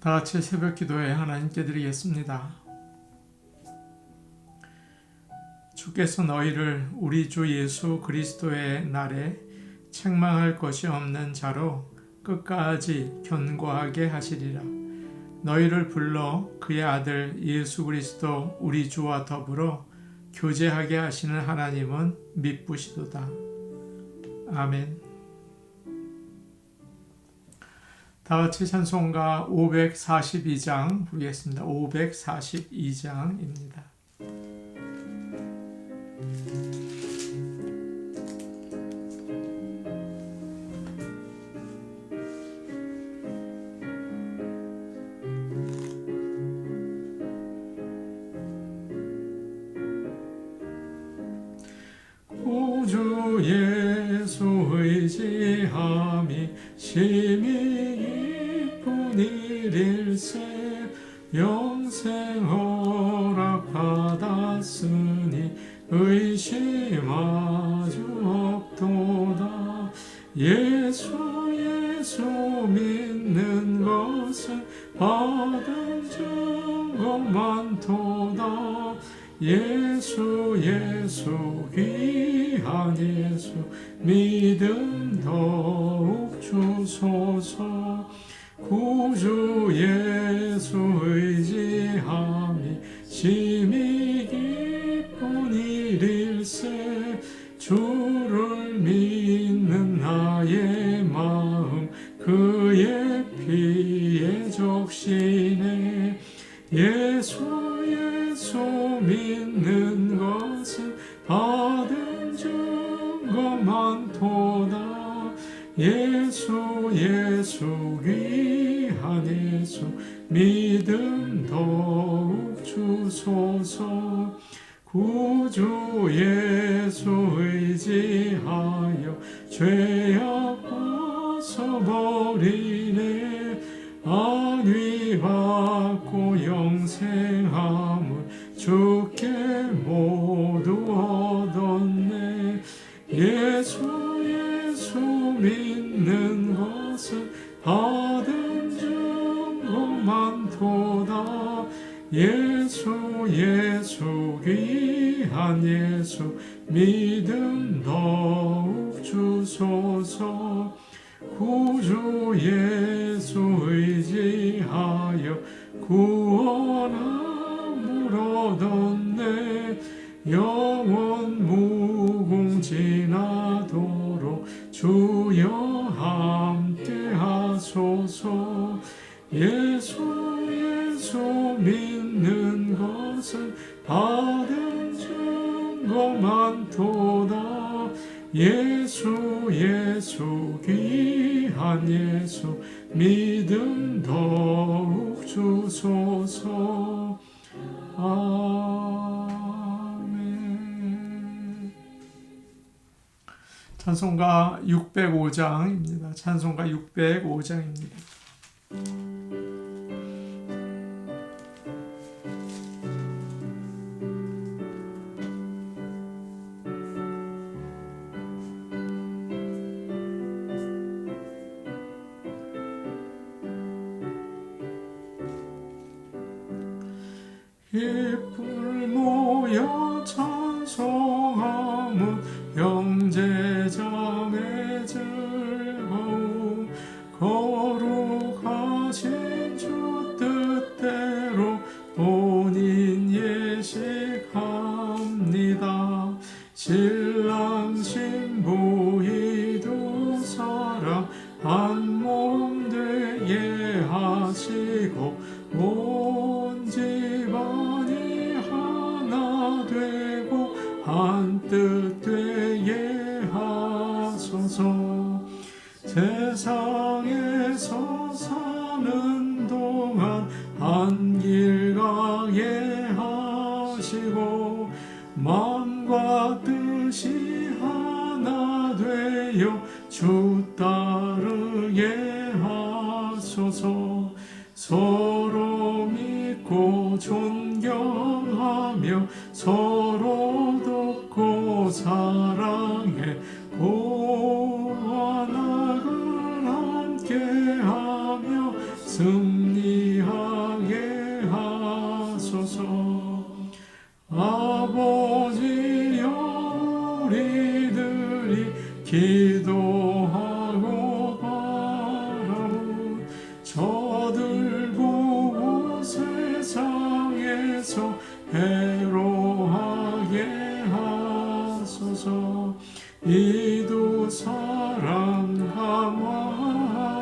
다 같이 새벽 기도에 하나님께 드리겠습니다. 주께서 너희를 우리 주 예수 그리스도의 날에 책망할 것이 없는 자로 끝까지 견고하게 하시리라. 너희를 불러 그의 아들 예수 그리스도 우리 주와 더불어 교제하게 하시는 하나님은 미쁘시도다. 아멘. 다 같이 찬송가 542장 부르겠습니다. 542장입니다. 구주 예수 의지함이 심히 기쁜 일일세. 영생 허락받았으니 의심하주 없도다. 예수 믿는 것은 받은 증거 많도다. 예수 귀한 예수 믿음 더욱 주소서. 구주 예수 의지함이 심히 기쁜 일일세. 주를 믿는 나의 마음 그의 피에 적시네. 예수 믿는 것은 받은 증거 많도다. 예수 귀한 예수 믿음 더욱 주소서. 구주 예수 의지하여 죄악 벗어버리네. 안위 받고 영생함을 주께 모두 얻었네. 예수 믿는 것은 받은 증거 많도다. 예수 귀한 예수 믿음 더욱 주소서. 구주 예수 의지하여 구원함을 얻었네. 영원 무궁지나도록 주여 함께 하소서. 예수 믿는 것은 받은 증거 많도다. 예수 귀한 예수 믿음 더욱 주소서. 아멘. 찬송가 605장입니다. 찬송가 605장입니다. 깃불 모여 찬송하면 형제자매 즐거움. 거룩하신 주 뜻대로 본인 예식합니다. 신랑 신부 이두 사람 한 몸 되게 하시고 온 집안이 하나 되고 한 뜻 되게 하소서. 세상에서 사는 동안 한 길 가게 하시고 마음과 뜻이 하나 되어 주 따르게 하소서. 서로 믿고 존경하며 서로 돕고 사랑해 고와 나를 함께하며 승리하게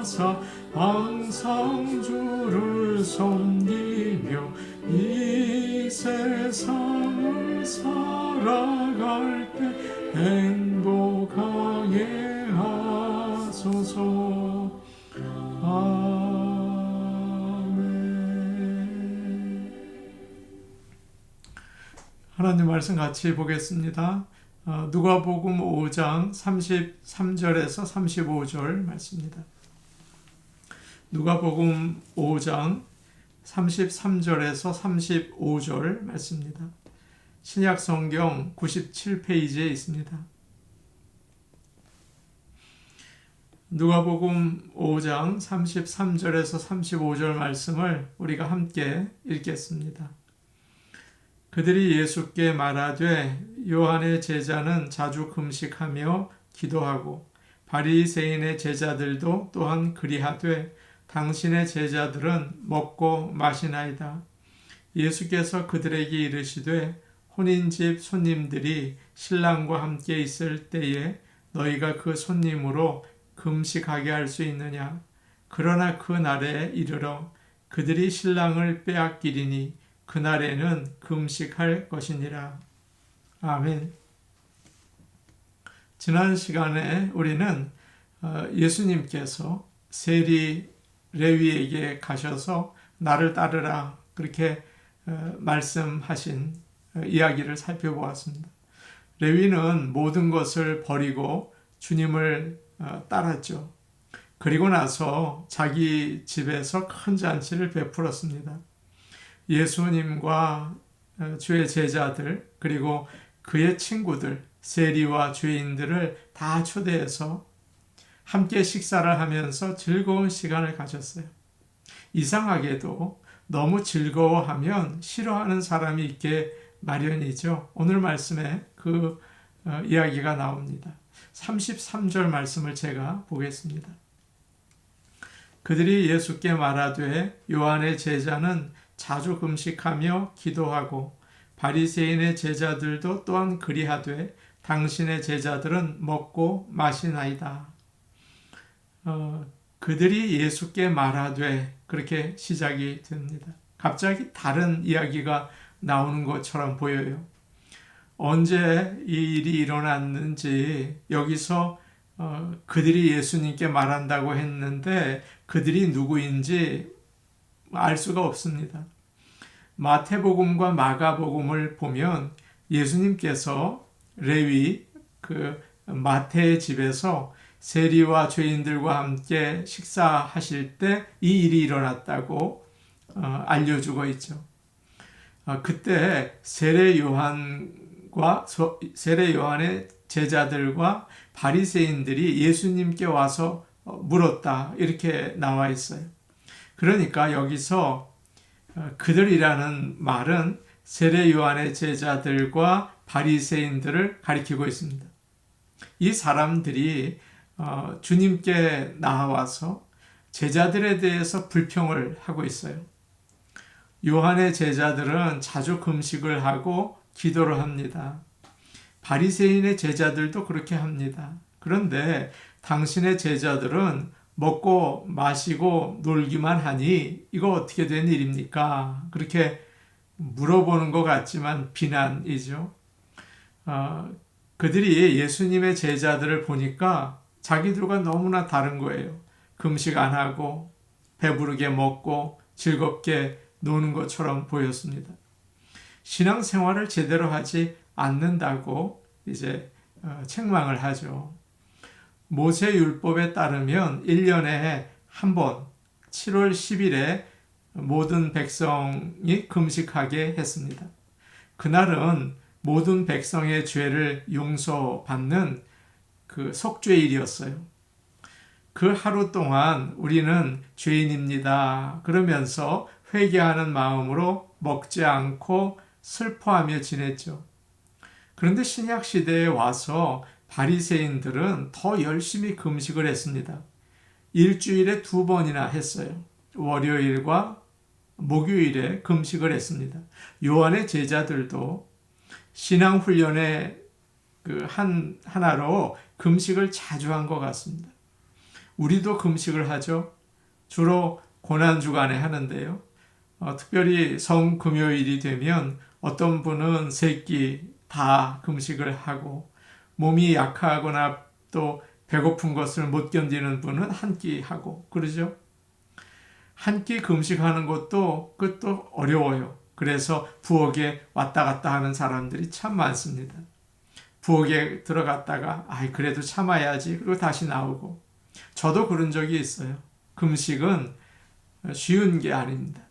하사 항상 주를 섬기며 이 세상을 살아갈 때 행복하게 하소서. 아멘. 하나님 말씀 같이 보겠습니다. 누가복음 5장 33절에서 35절 말씀입니다. 누가복음 5장 33절에서 35절 말씀입니다. 신약성경 97페이지에 있습니다. 누가복음 5장 33절에서 35절 말씀을 우리가 함께 읽겠습니다. 그들이 예수께 말하되 요한의 제자는 자주 금식하며 기도하고 바리새인의 제자들도 또한 그리하되 당신의 제자들은 먹고 마시나이다. 예수께서 그들에게 이르시되 혼인집 손님들이 신랑과 함께 있을 때에 너희가 그 손님으로 금식하게 할 수 있느냐? 그러나 그 날에 이르러 그들이 신랑을 빼앗기리니 그날에는 금식할 것이니라. 아멘. 지난 시간에 우리는 예수님께서 세리 레위에게 가셔서 나를 따르라 그렇게 말씀하신 이야기를 살펴보았습니다. 레위는 모든 것을 버리고 주님을 따랐죠. 그리고 나서 자기 집에서 큰 잔치를 베풀었습니다. 예수님과 주의 제자들 그리고 그의 친구들 세리와 죄인들을 다 초대해서 함께 식사를 하면서 즐거운 시간을 가졌어요. 이상하게도 너무 즐거워하면 싫어하는 사람이 있게 마련이죠. 오늘 말씀에 그 이야기가 나옵니다. 33절 말씀을 제가 보겠습니다. 그들이 예수께 말하되 요한의 제자는 자주 금식하며 기도하고 바리새인의 제자들도 또한 그리하되 당신의 제자들은 먹고 마시나이다. 그들이 예수께 말하되 그렇게 시작이 됩니다. 갑자기 다른 이야기가 나오는 것처럼 보여요. 언제 이 일이 일어났는지 여기서 그들이 예수님께 말한다고 했는데 그들이 누구인지 알 수가 없습니다. 마태복음과 마가복음을 보면 예수님께서 레위 그 마태의 집에서 세리와 죄인들과 함께 식사하실 때 이 일이 일어났다고 알려주고 있죠. 그때 세례 요한의 제자들과 바리새인들이 예수님께 와서 물었다 이렇게 나와 있어요. 그러니까 여기서 그들이라는 말은 세례 요한의 제자들과 바리새인들을 가리키고 있습니다. 이 사람들이 주님께 나와서 제자들에 대해서 불평을 하고 있어요. 요한의 제자들은 자주 금식을 하고 기도를 합니다. 바리새인의 제자들도 그렇게 합니다. 그런데 당신의 제자들은 먹고 마시고 놀기만 하니 이거 어떻게 된 일입니까? 그렇게 물어보는 것 같지만 비난이죠. 그들이 예수님의 제자들을 보니까 자기들과 너무나 다른 거예요. 금식 안 하고 배부르게 먹고 즐겁게 노는 것처럼 보였습니다. 신앙생활을 제대로 하지 않는다고 이제 책망을 하죠. 모세율법에 따르면 1년에 한 번 7월 10일에 모든 백성이 금식하게 했습니다. 그날은 모든 백성의 죄를 용서받는 그 속죄일이었어요. 그 하루 동안 우리는 죄인입니다. 그러면서 회개하는 마음으로 먹지 않고 슬퍼하며 지냈죠. 그런데 신약 시대에 와서 바리새인들은 더 열심히 금식을 했습니다. 일주일에 2번이나 했어요. 월요일과 목요일에 금식을 했습니다. 요한의 제자들도 신앙훈련의 하나로 금식을 자주 한 것 같습니다. 우리도 금식을 하죠. 주로 고난주간에 하는데요. 특별히 성금요일이 되면 어떤 분은 3끼 다 금식을 하고, 몸이 약하거나 또 배고픈 것을 못 견디는 분은 1끼 하고 그러죠. 1끼 금식하는 것도 그것도 어려워요. 그래서 부엌에 왔다 갔다 하는 사람들이 참 많습니다. 부엌에 들어갔다가 그래도 참아야지 그리고 다시 나오고, 저도 그런 적이 있어요. 금식은 쉬운 게 아닙니다.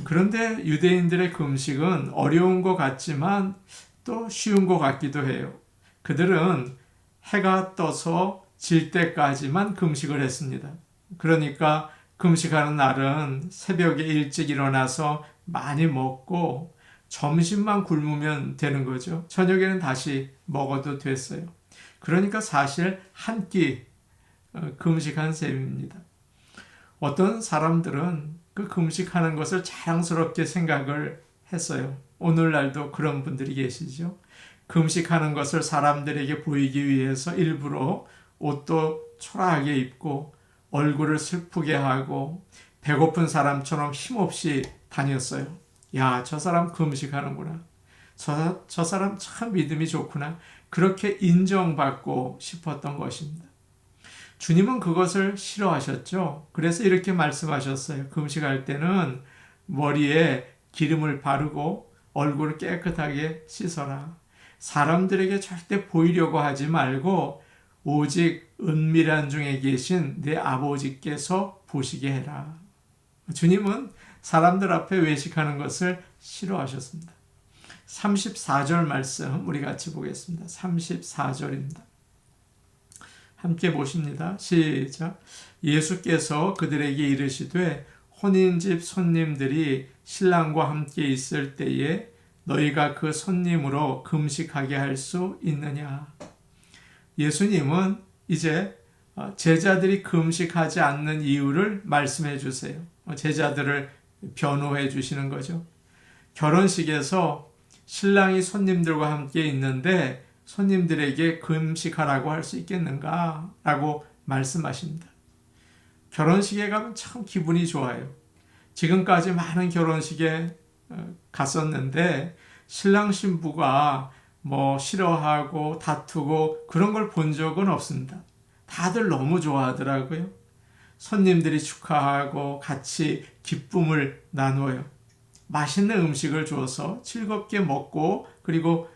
그런데 유대인들의 금식은 어려운 것 같지만 또 쉬운 것 같기도 해요. 그들은 해가 떠서 질 때까지만 금식을 했습니다. 그러니까 금식하는 날은 새벽에 일찍 일어나서 많이 먹고 점심만 굶으면 되는 거죠. 저녁에는 다시 먹어도 됐어요. 그러니까 사실 1끼 금식한 셈입니다. 어떤 사람들은 그 금식하는 것을 자랑스럽게 생각을 했어요. 오늘날도 그런 분들이 계시죠. 금식하는 것을 사람들에게 보이기 위해서 일부러 옷도 초라하게 입고 얼굴을 슬프게 하고 배고픈 사람처럼 힘없이 다녔어요. 야, 저 사람 금식하는구나. 저 사람 참 믿음이 좋구나. 그렇게 인정받고 싶었던 것입니다. 주님은 그것을 싫어하셨죠. 그래서 이렇게 말씀하셨어요. 금식할 때는 머리에 기름을 바르고 얼굴을 깨끗하게 씻어라. 사람들에게 절대 보이려고 하지 말고 오직 은밀한 중에 계신 내 아버지께서 보시게 해라. 주님은 사람들 앞에 외식하는 것을 싫어하셨습니다. 34절 말씀 우리 같이 보겠습니다. 34절입니다. 함께 보십니다. 시작. 예수께서 그들에게 이르시되 혼인집 손님들이 신랑과 함께 있을 때에 너희가 그 손님으로 금식하게 할 수 있느냐. 예수님은 이제 제자들이 금식하지 않는 이유를 말씀해 주세요. 제자들을 변호해 주시는 거죠. 결혼식에서 신랑이 손님들과 함께 있는데 손님들에게 금식하라고 할 수 있겠는가? 라고 말씀하십니다. 결혼식에 가면 참 기분이 좋아요. 지금까지 많은 결혼식에 갔었는데 신랑 신부가 싫어하고 다투고 그런 걸 본 적은 없습니다. 다들 너무 좋아하더라고요. 손님들이 축하하고 같이 기쁨을 나눠요. 맛있는 음식을 줘서 즐겁게 먹고 그리고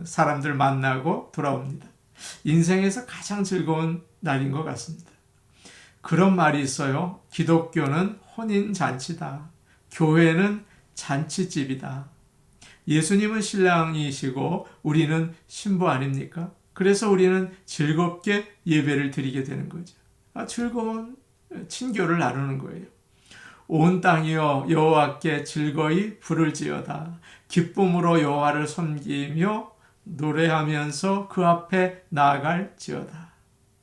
사람들 만나고 돌아옵니다. 인생에서 가장 즐거운 날인 것 같습니다. 그런 말이 있어요. 기독교는 혼인잔치다. 교회는 잔치집이다. 예수님은 신랑이시고 우리는 신부 아닙니까? 그래서 우리는 즐겁게 예배를 드리게 되는 거죠. 즐거운 친교를 나누는 거예요. 온 땅이여 여호와께 즐거이 부를지어다. 기쁨으로 여호와를 섬기며 노래하면서 그 앞에 나아갈지어다.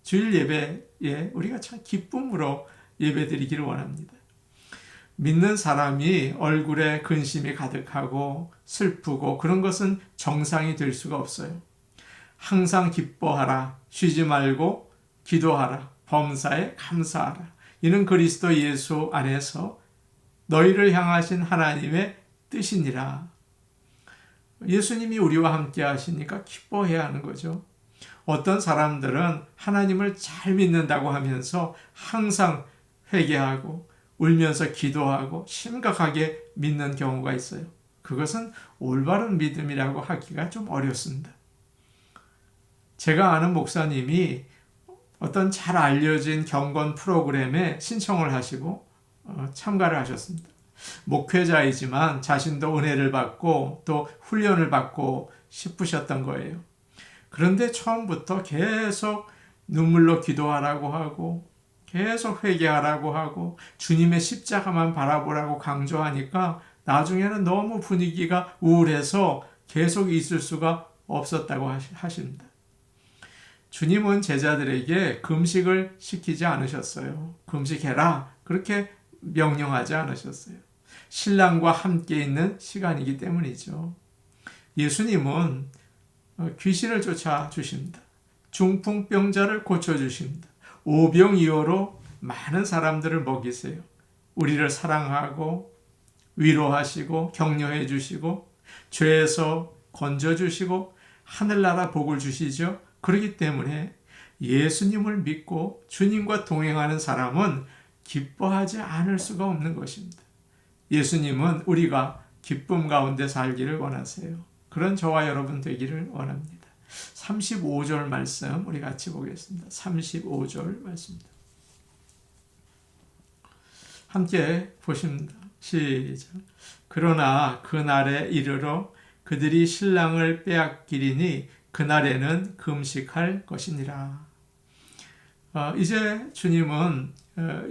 주일 예배에 우리가 참 기쁨으로 예배드리기를 원합니다. 믿는 사람이 얼굴에 근심이 가득하고 슬프고 그런 것은 정상이 될 수가 없어요. 항상 기뻐하라. 쉬지 말고 기도하라. 범사에 감사하라. 이는 그리스도 예수 안에서 너희를 향하신 하나님의 뜻이니라. 예수님이 우리와 함께 하시니까 기뻐해야 하는 거죠. 어떤 사람들은 하나님을 잘 믿는다고 하면서 항상 회개하고 울면서 기도하고 심각하게 믿는 경우가 있어요. 그것은 올바른 믿음이라고 하기가 좀 어렵습니다. 제가 아는 목사님이 어떤 잘 알려진 경건 프로그램에 신청을 하시고 참가를 하셨습니다. 목회자이지만 자신도 은혜를 받고 또 훈련을 받고 싶으셨던 거예요. 그런데 처음부터 계속 눈물로 기도하라고 하고 계속 회개하라고 하고 주님의 십자가만 바라보라고 강조하니까 나중에는 너무 분위기가 우울해서 계속 있을 수가 없었다고 하십니다. 주님은 제자들에게 금식을 시키지 않으셨어요. 금식해라. 그렇게 명령하지 않으셨어요. 신랑과 함께 있는 시간이기 때문이죠. 예수님은 귀신을 쫓아주십니다. 중풍병자를 고쳐주십니다. 오병이어로 많은 사람들을 먹이세요. 우리를 사랑하고 위로하시고 격려해 주시고 죄에서 건져주시고 하늘나라 복을 주시죠. 그렇기 때문에 예수님을 믿고 주님과 동행하는 사람은 기뻐하지 않을 수가 없는 것입니다. 예수님은 우리가 기쁨 가운데 살기를 원하세요. 그런 저와 여러분 되기를 원합니다. 35절 말씀 우리 같이 보겠습니다. 35절 말씀입니다. 함께 보십니다. 시작. 그러나 그날에 이르러 그들이 신랑을 빼앗기리니 그날에는 금식할 것이니라. 이제 주님은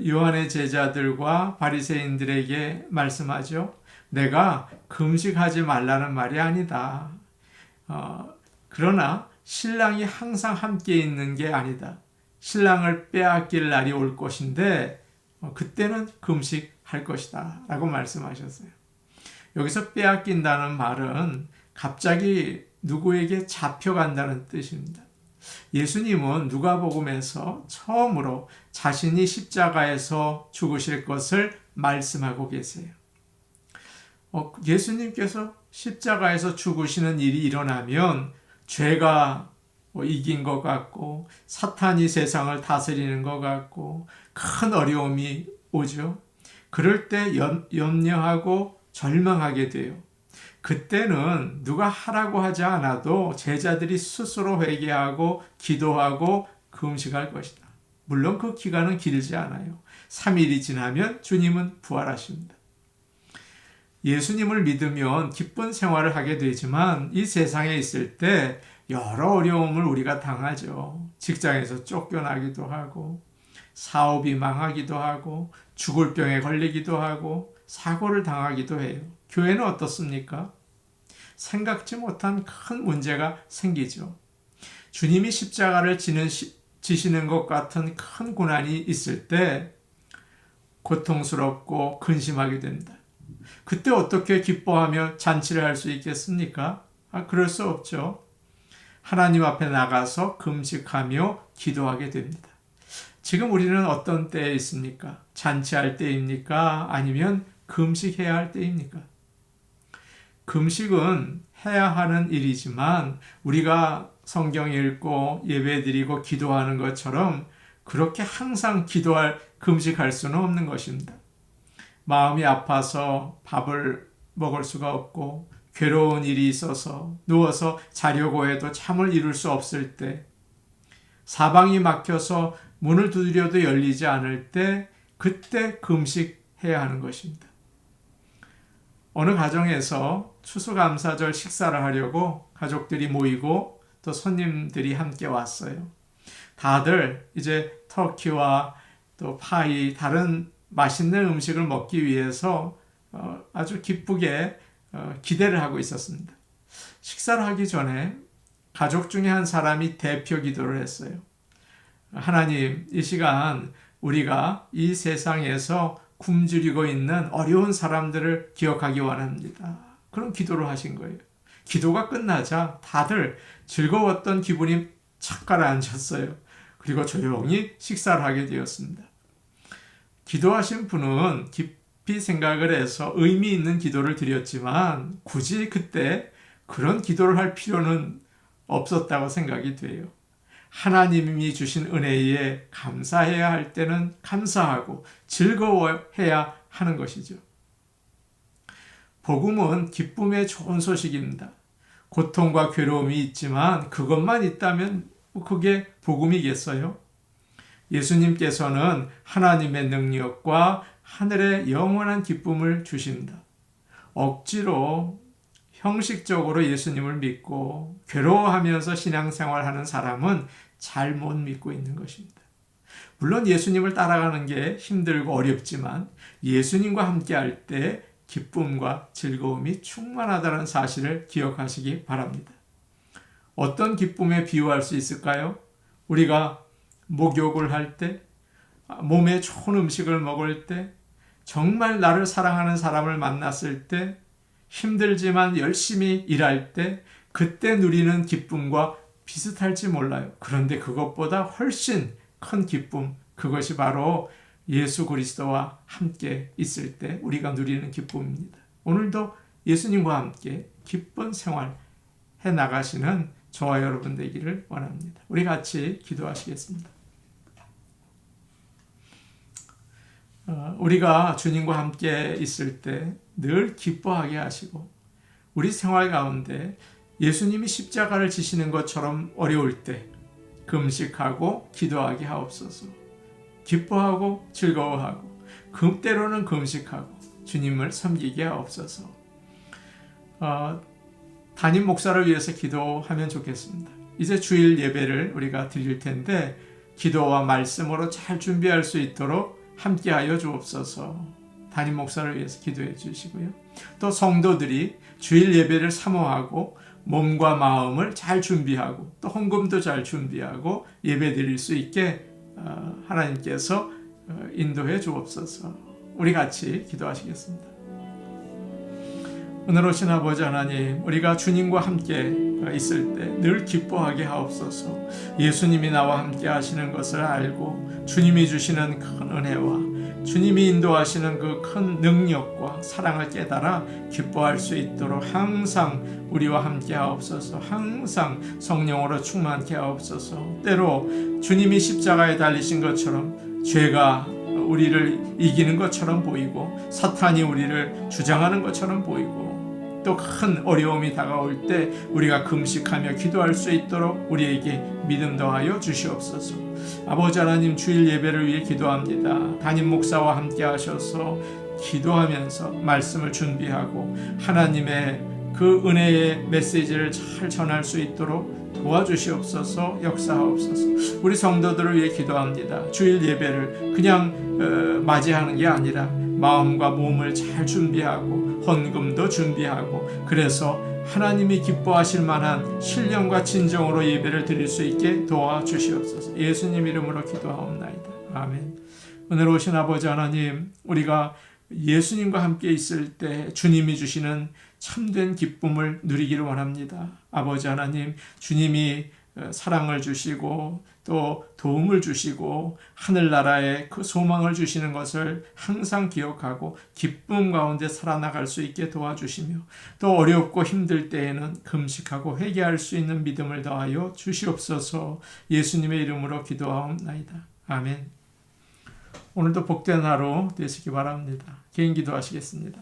요한의 제자들과 바리새인들에게 말씀하죠. 내가 금식하지 말라는 말이 아니다. 그러나 신랑이 항상 함께 있는 게 아니다. 신랑을 빼앗길 날이 올 것인데 그때는 금식할 것이다 라고 말씀하셨어요. 여기서 빼앗긴다는 말은 갑자기 누구에게 잡혀간다는 뜻입니다. 예수님은 누가복음에서 처음으로 자신이 십자가에서 죽으실 것을 말씀하고 계세요. 예수님께서 십자가에서 죽으시는 일이 일어나면 죄가 이긴 것 같고 사탄이 세상을 다스리는 것 같고 큰 어려움이 오죠. 그럴 때 염려하고 절망하게 돼요. 그때는 누가 하라고 하지 않아도 제자들이 스스로 회개하고 기도하고 금식할 것이다. 물론 그 기간은 길지 않아요. 3일이 지나면 주님은 부활하십니다. 예수님을 믿으면 기쁜 생활을 하게 되지만 이 세상에 있을 때 여러 어려움을 우리가 당하죠. 직장에서 쫓겨나기도 하고 사업이 망하기도 하고 죽을 병에 걸리기도 하고 사고를 당하기도 해요. 교회는 어떻습니까? 생각지 못한 큰 문제가 생기죠. 주님이 십자가를 지시는 것 같은 큰 고난이 있을 때 고통스럽고 근심하게 됩니다. 그때 어떻게 기뻐하며 잔치를 할 수 있겠습니까? 그럴 수 없죠. 하나님 앞에 나가서 금식하며 기도하게 됩니다. 지금 우리는 어떤 때에 있습니까? 잔치할 때입니까? 아니면 금식해야 할 때입니까? 금식은 해야 하는 일이지만 우리가 성경 읽고 예배드리고 기도하는 것처럼 그렇게 항상 금식할 수는 없는 것입니다. 마음이 아파서 밥을 먹을 수가 없고 괴로운 일이 있어서 누워서 자려고 해도 잠을 이룰 수 없을 때, 사방이 막혀서 문을 두드려도 열리지 않을 때, 그때 금식해야 하는 것입니다. 어느 가정에서 추수감사절 식사를 하려고 가족들이 모이고 또 손님들이 함께 왔어요. 다들 이제 터키와 또 파이, 다른 맛있는 음식을 먹기 위해서 아주 기쁘게 기대를 하고 있었습니다. 식사를 하기 전에 가족 중에 한 사람이 대표 기도를 했어요. 하나님, 이 시간 우리가 이 세상에서 굶주리고 있는 어려운 사람들을 기억하기 원합니다. 그런 기도를 하신 거예요. 기도가 끝나자 다들 즐거웠던 기분이 착 가라앉았어요. 그리고 조용히 식사를 하게 되었습니다. 기도하신 분은 깊이 생각을 해서 의미 있는 기도를 드렸지만 굳이 그때 그런 기도를 할 필요는 없었다고 생각이 돼요. 하나님이 주신 은혜에 감사해야 할 때는 감사하고 즐거워해야 하는 것이죠. 복음은 기쁨의 좋은 소식입니다. 고통과 괴로움이 있지만 그것만 있다면 그게 복음이겠어요? 예수님께서는 하나님의 능력과 하늘의 영원한 기쁨을 주신다. 억지로 형식적으로 예수님을 믿고 괴로워하면서 신앙생활하는 사람은 잘못 믿고 있는 것입니다. 물론 예수님을 따라가는 게 힘들고 어렵지만 예수님과 함께할 때 기쁨과 즐거움이 충만하다는 사실을 기억하시기 바랍니다. 어떤 기쁨에 비유할 수 있을까요? 우리가 목욕을 할 때, 몸에 좋은 음식을 먹을 때, 정말 나를 사랑하는 사람을 만났을 때, 힘들지만 열심히 일할 때, 그때 누리는 기쁨과 비슷할지 몰라요. 그런데 그것보다 훨씬 큰 기쁨, 그것이 바로 예수 그리스도와 함께 있을 때 우리가 누리는 기쁨입니다. 오늘도 예수님과 함께 기쁜 생활 해 나가시는 저와 여러분 되기를 원합니다. 우리 같이 기도하시겠습니다. 우리가 주님과 함께 있을 때 늘 기뻐하게 하시고 우리 생활 가운데 예수님이 십자가를 지시는 것처럼 어려울 때 금식하고 기도하게 하옵소서. 기뻐하고 즐거워하고 때로는 금식하고 주님을 섬기게 하옵소서. 담임 목사를 위해서 기도하면 좋겠습니다. 이제 주일 예배를 우리가 드릴 텐데 기도와 말씀으로 잘 준비할 수 있도록 함께하여 주옵소서. 담임 목사를 위해서 기도해 주시고요. 또 성도들이 주일 예배를 사모하고 몸과 마음을 잘 준비하고 또 헌금도 잘 준비하고 예배 드릴 수 있게 하나님께서 인도해 주옵소서. 우리 같이 기도하시겠습니다. 오늘 오신 아버지 하나님, 우리가 주님과 함께 있을 때 늘 기뻐하게 하옵소서. 예수님이 나와 함께 하시는 것을 알고 주님이 주시는 큰 은혜와 주님이 인도하시는 그 큰 능력과 사랑을 깨달아 기뻐할 수 있도록 항상 우리와 함께 하옵소서. 항상 성령으로 충만케 하옵소서. 때로 주님이 십자가에 달리신 것처럼 죄가 우리를 이기는 것처럼 보이고 사탄이 우리를 주장하는 것처럼 보이고 또 큰 어려움이 다가올 때 우리가 금식하며 기도할 수 있도록 우리에게 믿음 더하여 주시옵소서. 아버지 하나님, 주일 예배를 위해 기도합니다. 담임 목사와 함께 하셔서 기도하면서 말씀을 준비하고 하나님의 그 은혜의 메시지를 잘 전할 수 있도록 도와주시옵소서. 역사하옵소서. 우리 성도들을 위해 기도합니다. 주일 예배를 그냥 맞이하는 게 아니라 마음과 몸을 잘 준비하고 헌금도 준비하고 그래서 하나님이 기뻐하실 만한 신령과 진정으로 예배를 드릴 수 있게 도와주시옵소서. 예수님 이름으로 기도하옵나이다. 아멘. 오늘 오신 아버지 하나님, 우리가 예수님과 함께 있을 때 주님이 주시는 참된 기쁨을 누리기를 원합니다. 아버지 하나님, 주님이 사랑을 주시고 또 도움을 주시고 하늘나라에 그 소망을 주시는 것을 항상 기억하고 기쁨 가운데 살아나갈 수 있게 도와주시며 또 어렵고 힘들 때에는 금식하고 회개할 수 있는 믿음을 더하여 주시옵소서. 예수님의 이름으로 기도하옵나이다. 아멘. 오늘도 복된 하루 되시기 바랍니다. 개인 기도하시겠습니다.